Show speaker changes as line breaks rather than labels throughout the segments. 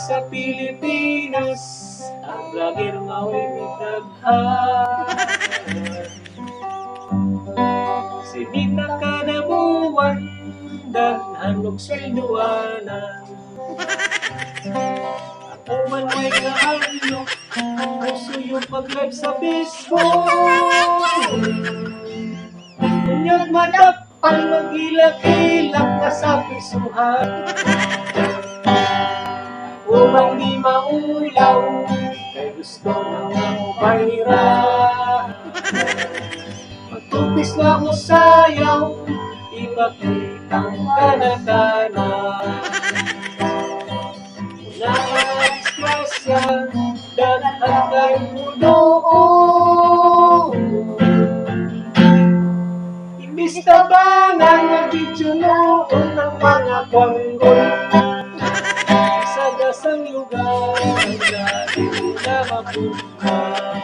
sa Pilipinas, ang vlogger mao'y mitaghan. Sinita ka na buwan, daghan og sweldoanan. Ako man may kahalok, puso yung pag-live sa Facebook. Kunyag madapal, mag-ilak-ilak ka sa pisuhan. Ako man di maulaw, kay gusto na nga mo bayran. Magtupis na mo sayaw, ipakitang kanatana. Disgrasya, daghan kayong munoon. Imbis tabangan, nag-video noon ng mga kwanggol. Sagasang lugar, dati na mabuhay.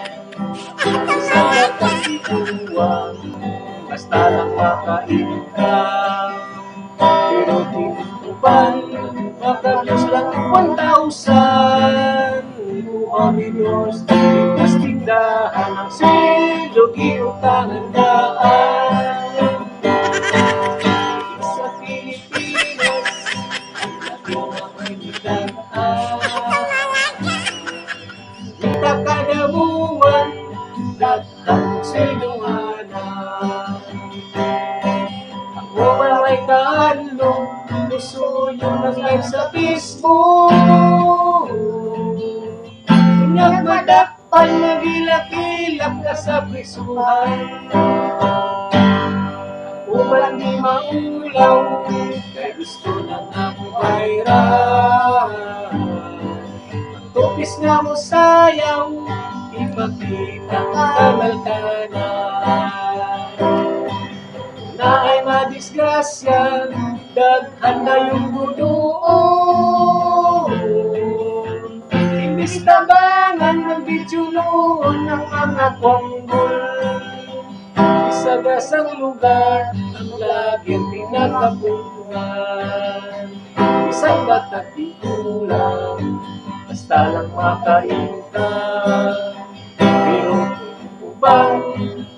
Sa batang ituwang, basta lang makain ka. Pero tinutupan, maka-views lang 1,000. Umaminos, ipas tindahan ang silog, iutangan daan. Sa Pilipinas, ang laki na may biglaan. Kita kada buwan, daghang silunganan. Ako walay kaadlong, gusto yung nag-live sa Facebook. Kunyag madakpan, nagilak-ilak ka sa prisuhan. Ako man di maulaw, kay gusto na nga mo bayran. Magtupis nga mo sayaw, ipakita ang kamalkana. Na ay madisgrasya, daghan na yung budoon. Imbis tabangan, mag-video noon ng mga kwanggol. Isagasang lugar, ang laging tinatapungan. Isang bata't di kulang, basta lang makain ka. Pero upang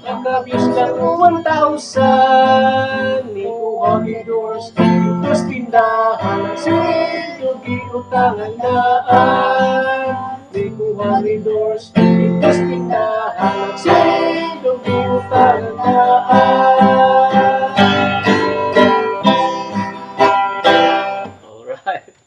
maka-views lang 1,000, ikuha endorse, ipas tindahan ang silog, iutangan daan. Ikuha endorse, ipas tindahan ang silog, iutangan daan. Alright.